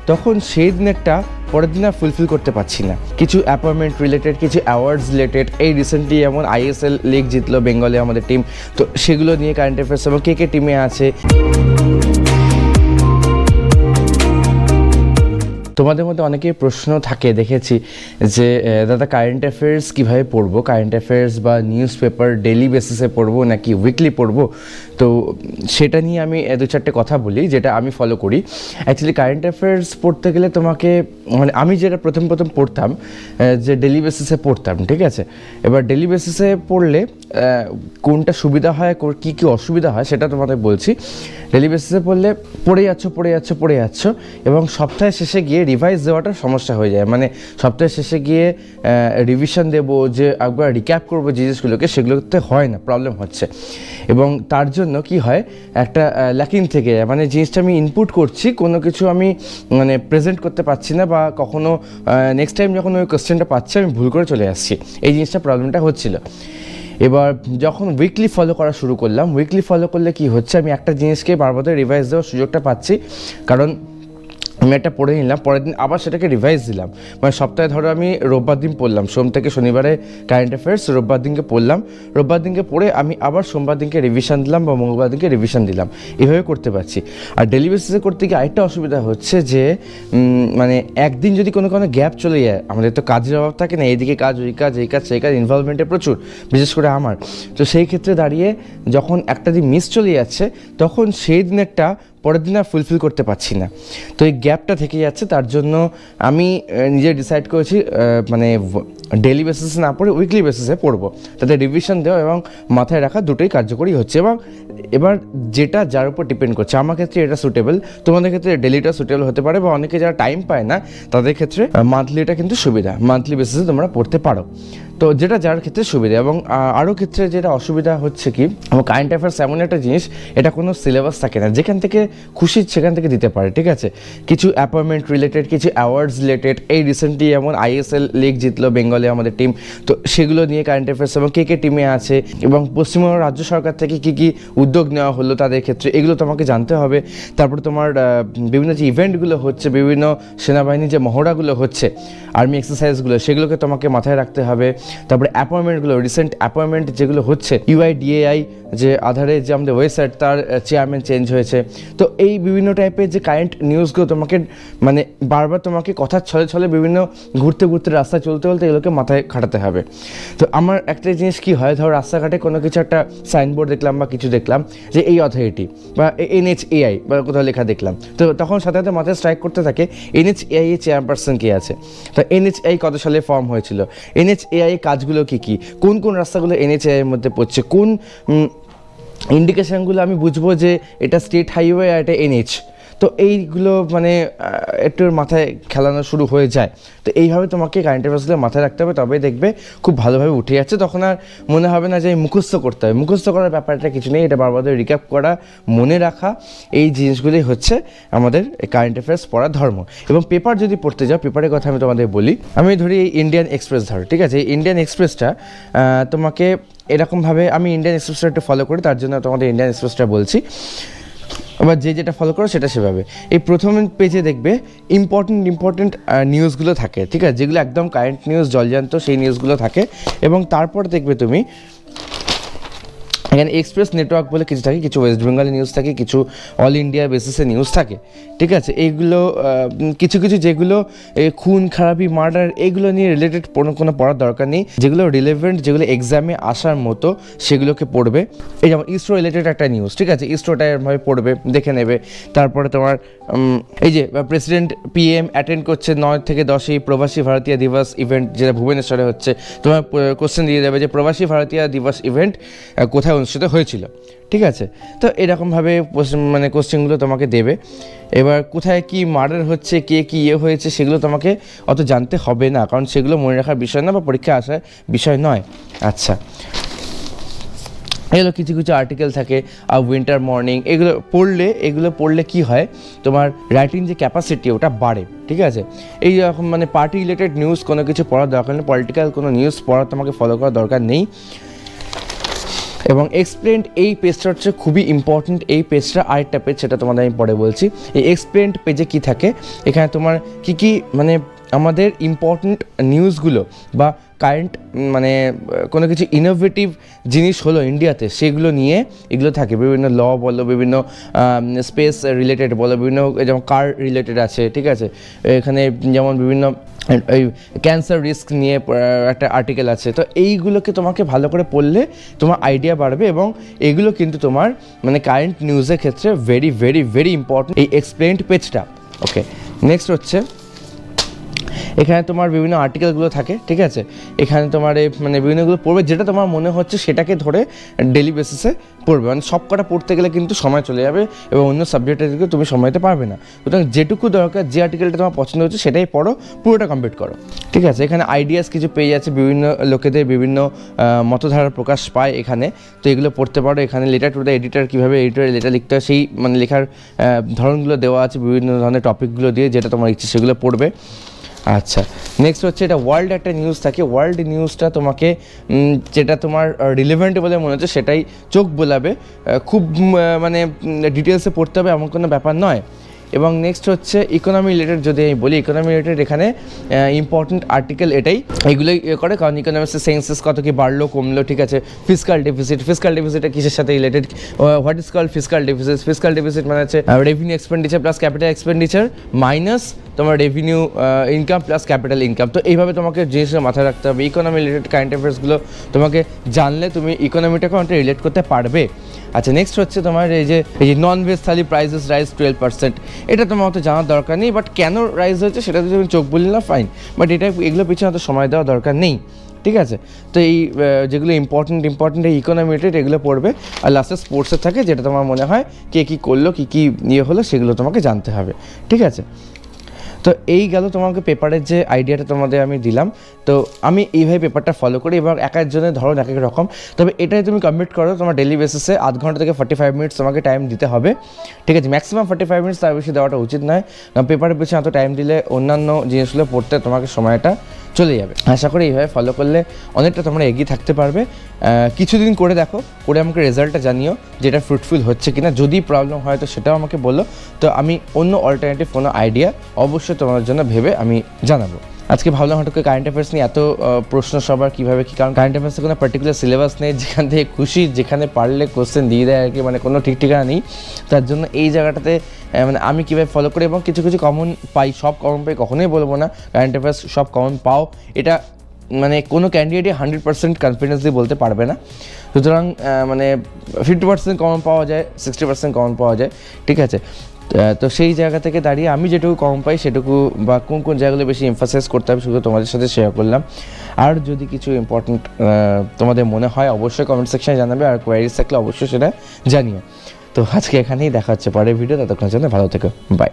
তখন সেই দিনেরটা পরের দিন আর ফুলফিল করতে পারছি না। কিছু অ্যাপয়েন্টমেন্ট রিলেটেড, কিছু অ্যাওয়ার্ডস রিলেটেড, এই রিসেন্টলি যেমন ISL লিগ জিতলো বেঙ্গলে আমাদের টিম, তো সেগুলো নিয়ে কারেন্ট অ্যাফেয়ার্স এবং কে টিমে আছে। তোমাদের মধ্যে অনেকেই প্রশ্ন থাকে দেখেছি যে দাদা কারেন্ট অ্যাফেয়ার্স কীভাবে পড়বো, কারেন্ট অ্যাফেয়ার্স বা নিউজ পেপার ডেইলি বেসিসে পড়বো নাকি উইকলি পড়বো। তো সেটা নিয়ে আমি দু চারটে কথা বলি যেটা আমি ফলো করি। অ্যাকচুয়ালি কারেন্ট অ্যাফেয়ার্স পড়তে গেলে তোমাকে, মানে আমি যেটা প্রথম পড়তাম যে ডেইলি বেসিসে পড়তাম, ঠিক আছে। এবার ডেইলি বেসিসে পড়লে কোনটা সুবিধা হয়, কী কী অসুবিধা হয় সেটা তোমাদের বলছি। ডেইলি বেসিসে পড়লে পড়ে যাচ্ছ এবং সপ্তাহের শেষে গিয়ে রিভাইজ দেওয়াটা সমস্যা হয়ে যায়। মানে সপ্তাহের শেষে গিয়ে রিভিশন দেবো, যে একবার রিক্যাপ করবো জিনিসগুলোকে, সেগুলোতে হয় না, প্রবলেম হচ্ছে। এবং তার জন্য কি হয়, একটা ল্যাকিং থেকে যায়, মানে জিনিসটা আমি ইনপুট করছি, কোনো কিছু আমি মানে প্রেজেন্ট করতে পারছি না, বা কখনো নেক্সট টাইম যখন ওই কোশ্চেনটা পাচ্ছি আমি ভুল করে চলে আসছি, এই জিনিসটা প্রবলেমটা হচ্ছিল। এবার যখন উইকলি ফলো করা শুরু করলাম, উইকলি ফলো করলে কি হচ্ছে, আমি একটা জিনিসকে বারবার রিভাইজ দেওয়ার সুযোগটা পাচ্ছি, কারণ আমি একটা পড়ে নিলাম, পরের দিন আবার সেটাকে রিভাইজ দিলাম। মানে সপ্তাহে ধরো আমি রোববার দিন পড়লাম, সোম থেকে শনিবারে কারেন্ট অ্যাফেয়ার্স, রোববার দিনকে পড়লাম, রোববার দিনকে পড়ে আমি আবার সোমবার দিনকে রিভিশন দিলাম বা মঙ্গলবার দিনকে রিভিশন দিলাম, এভাবে করতে পারছি। আর ডেইলি বেসিসে করতে গিয়ে আরেকটা অসুবিধা হচ্ছে যে মানে একদিন যদি কোনো গ্যাপ চলে যায়, আমাদের তো কাজের অভাব থাকে না, এইদিকে কাজ, ওই কাজ, এই কাজ, সেই কাজ, ইনভলভমেন্টে প্রচুর, বিশেষ করে আমার। তো সেই ক্ষেত্রে দাঁড়িয়ে যখন একটা দিন মিস চলে যাচ্ছে, তখন সেই দিনেরটা পরের দিন আর ফুলফিল করতে পারছি না। তো এই গ্যাপটা থেকে যাচ্ছে, তার জন্য আমি নিজে ডিসাইড করেছি মানে ডেইলি বেসিসে না পড়ে উইকলি বেসিসে পড়বো, তাতে রিভিশন দেওয়া এবং মাথায় রাখা দুটোই কার্যকরী হচ্ছে। এবং এবার যেটা যার উপর ডিপেন্ড করছে, আমার ক্ষেত্রে এটা সুটেবল, তোমাদের ক্ষেত্রে ডেইলিটা সুটেবল হতে পারে, বা অনেকে যারা টাইম পায় না তাদের ক্ষেত্রে মান্থলিটা কিন্তু সুবিধা, মান্থলি বেসিসে তোমরা পড়তে পারো। তো যেটা যার ক্ষেত্রে সুবিধা। এবং আরও ক্ষেত্রে যেটা অসুবিধা হচ্ছে কি, আমার কারেন্ট অ্যাফেয়ার্স এমন একটা জিনিস, এটা কোনো সিলেবাস থাকে না, যেখান থেকে খুশি সেখান থেকে দিতে পারে, ঠিক আছে। কিছু অ্যাপয়েন্টমেন্ট রিলেটেড, কিছু অ্যাওয়ার্ডস রিলেটেড, এই রিসেন্টলি যেমন ISL লিগ জিতলো বেঙ্গলে আমাদের টিম, তো সেগুলো নিয়ে কারেন্ট অ্যাফেয়ার্স এবং কে টিমে আছে, এবং পশ্চিমবঙ্গ রাজ্য সরকার থেকে কী উদ্যোগ নেওয়া হলো তাদের ক্ষেত্রে, এগুলো তোমাকে জানতে হবে। তারপরে তোমার বিভিন্ন যে ইভেন্টগুলো হচ্ছে, বিভিন্ন সেনাবাহিনীর যে মহড়াগুলো হচ্ছে, আর্মি এক্সারসাইজগুলো, সেগুলোকে তোমাকে মাথায় রাখতে হবে। তারপরে অ্যাপয়েন্টমেন্টগুলো, রিসেন্ট অ্যাপয়েন্টমেন্ট যেগুলো হচ্ছে, UIDAI যে আধারে যে আমাদের ওয়েবসাইট, তার চেয়ারম্যান চেঞ্জ হয়েছে, তো এই বিভিন্ন টাইপের যে কারেন্ট নিউজগুলো তোমাকে মানে বারবার তোমাকে কথার ছলে বিভিন্ন ঘুরতে রাস্তায় চলতে এগুলোকে মাথায় খাটাতে হবে। তো আমার একটা জিনিস কি হয়, ধরো রাস্তাঘাটে কোনো কিছু একটা সাইনবোর্ড দেখলাম বা কিছু দেখলাম যে এই অথরিটি বা NHAI বা কোথাও লেখা দেখলাম, তো তখন সাথে সাথে মাথায় স্ট্রাইক করতে থাকে NHAI এর চেয়ারপারসন কে আছে, তো NHAI কত সালে ফর্ম হয়েছিল, NHAI কাজগুলো কী, কোন রাস্তাগুলো NHAI এর মধ্যে পড়ছে, কোন ইন্ডিকেশনগুলো আমি বুঝবো যে এটা স্টেট হাইওয়ে আর এটা NH। তো এইগুলো মানে একটু মাথায় খেলানো শুরু হয়ে যায়। তো এইভাবে তোমাকে কারেন্ট অ্যাফেয়ার্সগুলো মাথায় রাখতে হবে, তবেই দেখবে খুব ভালোভাবে উঠে যাচ্ছে। তখন আর মনে হবে না যে মুখস্থ করতে হবে, মুখস্থ করার ব্যাপারটা কিছু নেই, এটা বারবার রিক্যাপ করা, মনে রাখা, এই জিনিসগুলোই হচ্ছে আমাদের কারেন্ট অ্যাফেয়ার্স পড়ার ধর্ম। এবং পেপার যদি পড়তে যাও, পেপারের কথা আমি তোমাদের বলি, আমি ধরি এই ইন্ডিয়ান এক্সপ্রেস ধরো, ঠিক আছে। এই ইন্ডিয়ান এক্সপ্রেসটা তোমাকে এরকমভাবে, আমি ইন্ডিয়ান এক্সপ্রেসটা একটু ফলো করি, তার জন্য তোমাদের ইন্ডিয়ান এক্সপ্রেসটা বলছি। আবার যেটা ফলো করো সেটা সেভাবে। এই প্রথম পেজে দেখবে ইম্পর্টেন্ট নিউজগুলো থাকে, ঠিক আছে, যেগুলো একদম কারেন্ট নিউজ, জলজান্ত সেই নিউজগুলো থাকে। এবং তারপর দেখবে তুমি এখানে এক্সপ্রেস নেটওয়ার্ক বলে কিছু থাকে, কিছু ওয়েস্ট বেঙ্গল নিউজ থাকে, কিছু অল ইন্ডিয়া বেসিসে নিউজ থাকে, ঠিক আছে। এইগুলো কিছু যেগুলো খুন খারাপি, মার্ডার, এগুলো নিয়ে রিলেটেড কোনো পড়ার দরকার নেই, যেগুলো রিলেভেন্ট, যেগুলো এক্সামে আসার মতো সেগুলোকে পড়বে। এই যেমন ইসরো রিলেটেড একটা নিউজ, ঠিক আছে, ইসরোটা এরভাবে পড়বে, দেখে নেবে। তারপরে তোমার এই যে প্রেসিডেন্ট PM অ্যাটেন্ড করছে 9 থেকে 10 প্রবাসী ভারতীয় দিবস ইভেন্ট, যেটা ভুবনেশ্বরে হচ্ছে, তোমার কোশ্চেন দিয়ে দেবে যে প্রবাসী ভারতীয় দিবস ইভেন্ট কোথায় অনুষ্ঠিত হয়েছিল, ঠিক আছে। তো এরকমভাবে মানে কোশ্চেনগুলো তোমাকে দেবে। এবার কোথায় কি মার্ডার হচ্ছে, কে কি হয়েছে, সেগুলো তোমাকে অত জানতে হবে না, কারণ সেগুলো মনে রাখার বিষয় না বা পরীক্ষায় আসার বিষয় নয়। আচ্ছা, এগুলো কিছু আর্টিকেল থাকে, উইন্টার মর্নিং, এগুলো পড়লে কি হয়, তোমার রাইটিং যে ক্যাপাসিটি ওটা বাড়ে, ঠিক আছে। এই রকম মানে পার্টি রিলেটেড নিউজ কোনো কিছু পড়ার দরকার নেই, পলিটিক্যাল কোনো নিউজ পড়ার তোমাকে ফলো করার দরকার নেই। এবং এক্সপ্লেন্ড এই পেজটা হচ্ছে খুবই ইম্পর্ট্যান্ট। এই পেজটা আরেকটা পেজ, সেটা তোমাদের আমি পরে বলছি। এই এক্সপ্লেন্ড পেজে কি থাকে, এখানে তোমার কি মানে আমাদের ইম্পর্ট্যান্ট নিউজগুলো বা কারেন্ট মানে কোনো কিছু ইনোভেটিভ জিনিস হলো ইন্ডিয়াতে, সেগুলো নিয়ে এগুলো থাকে। বিভিন্ন ল বলো, বিভিন্ন স্পেস রিলেটেড বলো, বিভিন্ন যেমন কার রিলেটেড আছে, ঠিক আছে। এখানে যেমন বিভিন্ন এই ক্যান্সার রিস্ক নিয়ে একটা আর্টিকেল আছে। তো এইগুলোকে তোমাকে ভালো করে পড়লে তোমার আইডিয়া বাড়বে, এবং এগুলো কিন্তু তোমার মানে কারেন্ট নিউজের ক্ষেত্রে ভেরি ভেরি ভেরি ইম্পর্টেন্ট, এই এক্সপ্লেন্ড পেজটা। ওকে, নেক্সট হচ্ছে এখানে তোমার বিভিন্ন আর্টিকেলগুলো থাকে, ঠিক আছে। এখানে তোমার এই মানে বিভিন্নগুলো পড়বে, যেটা তোমার মনে হচ্ছে সেটাকে ধরে ডেলি বেসিসে পড়বে। মানে সব কটা পড়তে গেলে কিন্তু সময় চলে যাবে এবং অন্য সাবজেক্টের দিকে তুমি সময় দিতে পারবে না। সুতরাং যেটুকু দরকার, যে আর্টিকেলটা তোমার পছন্দ হচ্ছে সেটাই পড়ো, পুরোটা কমপ্লিট করো, ঠিক আছে। এখানে আইডিয়াস কিছু পেয়ে যাচ্ছে, বিভিন্ন লোকেদের বিভিন্ন মতধারা প্রকাশ পায় এখানে, তো এগুলো পড়তে পারো। এখানে লেটার টু দ্য এডিটার, কীভাবে এডিটরের লেটার লিখতে হয় সেই মানে লেখার ধরনগুলো দেওয়া আছে, বিভিন্ন ধরনের টপিকগুলো দিয়ে, যেটা তোমার ইচ্ছে সেগুলো পড়বে। আচ্ছা, নেক্সট হচ্ছে এটা ওয়ার্ল্ড একটা নিউজ থাকে। ওয়ার্ল্ড নিউজটা তোমাকে যেটা তোমার রিলেভেন্ট বলে মনে হচ্ছে সেটাই চোখ বোলাবে, খুব মানে ডিটেলসে পড়তে হবে এমন কোনো ব্যাপার নয়। এবং নেক্সট হচ্ছে ইকোনমি রিলেটেড, যদি আমি বলি ইকোনমি রিলেটেড এখানে ইম্পর্টেন্ট আর্টিকেল এটাই, এইগুলোই করে, কারণ ইকোনমিক্সের সেন্সেস কত কি বাড়লো কমলো, ঠিক আছে। ফিসকাল ডেফিসিটটা কিসের সাথে related, what is called fiscal deficit মানে হচ্ছে revenue expenditure plus capital expenditure minus তোমার revenue income plus capital income. তো এইভাবে তোমাকে জিনিসটা মাথায় রাখতে হবে। ইকোনমি রিলেটেড কারেন্ট অ্যাফেয়ার্সগুলো তোমাকে জানলে তুমি ইকোনমিটাকে অনেকটা রিলেট করতে পারবে। আচ্ছা, নেক্সট হচ্ছে তোমার এই যে নন ভেজ থালি প্রাইসেস রাইজ 12%, এটা তোমার অত জানার দরকার নেই, বাট কেন রাইজ হয়েছে সেটা যদি তুমি চোখ বললে না ফাইন, বাট এগুলো পিছনে অত সময় দেওয়ার দরকার নেই, ঠিক আছে। তো এই যেগুলো ইম্পর্টেন্ট এই ইকোনমি রিলেটেড এগুলো পড়বে। আর লাস্টে স্পোর্টসের থাকে, যেটা তোমার মনে হয় কে কী করলো, কী ইয়ে হলো, সেগুলো তোমাকে জানতে হবে, ঠিক আছে। তো এই গেল তোমাকে পেপারের যে আইডিয়াটা তোমাদের আমি দিলাম। তো আমি এইভাবে পেপারটা ফলো করি, এবার এক একজনের ধরন এক এক রকম। তবে এটাই তুমি কমপ্লিট করো তোমার ডেলি বেসিসে, আধ ঘন্টা থেকে 45 মিনিটস তোমাকে টাইম দিতে হবে, ঠিক আছে। ম্যাক্সিমাম 45 মিনিটস, তার বেশি দেওয়াটা উচিত নয়, কারণ পেপারের পিছনে এত টাইম দিলে অন্যান্য জিনিসগুলো পড়তে তোমাকে সময়টা চলে যাবে। আশা করি এইভাবে ফলো করলে অনেকটা তোমরা এগিয়ে থাকতে পারবে। কিছুদিন করে দেখো, করে আমাকে রেজাল্টটা জানিও যেটা ফ্রুটফুল হচ্ছে কিনা। যদি প্রবলেম হয় তো সেটাও আমাকে বলো, তো আমি অন্য অল্টারনেটিভ কোনো আইডিয়া অবশ্যই তোমাদের জন্য ভেবে আমি জানাবো। আজকে ভাবলাম হঠাৎ করে কারেন্ট অ্যাফেয়ার্স নিয়ে এত প্রশ্ন সবার কীভাবে কী, কারণ কারেন্ট অ্যাফেয়ার্সে কোনো পার্টিকুলার সিলেবাস নেই, যেখান থেকে খুশি যেখানে পারলে কোশ্চেন দিয়ে দেয় আর কি, মানে কোনো ঠিক ঠিকানা নেই। তার জন্য এই জায়গাটাতে মানে আমি কীভাবে ফলো করি এবং কিছু কিছু কমন পাই, সব কমন পাই কখনোই বলবো না কারেন্ট অ্যাফেয়ার্স সব কমন পাও, এটা মানে কোনো ক্যান্ডিডেটই 100% কনফিডেন্স দিয়ে বলতে পারবে না। সুতরাং মানে 50% কমন পাওয়া যায়, 60% কমন পাওয়া যায়, ঠিক আছে। তো সেই জায়গা থেকে দাঁড়িয়ে আমি যেটুকু কম পাই সেটুকু, বা কোন কোন জায়গাগুলো বেশি এমফাসাইজ করতে হবে শুধু তোমাদের সাথে শেয়ার করলাম। আর যদি কিছু ইম্পর্টেন্ট তোমাদের মনে হয় অবশ্যই কমেন্ট সেকশনে জানাবে, আর কোয়ারিজ থাকলে অবশ্যই সেটা জানিও। তো আজকে এখানেই দেখা হচ্ছে পরের ভিডিও, ততক্ষণের জন্য ভালো থেকো, বাই।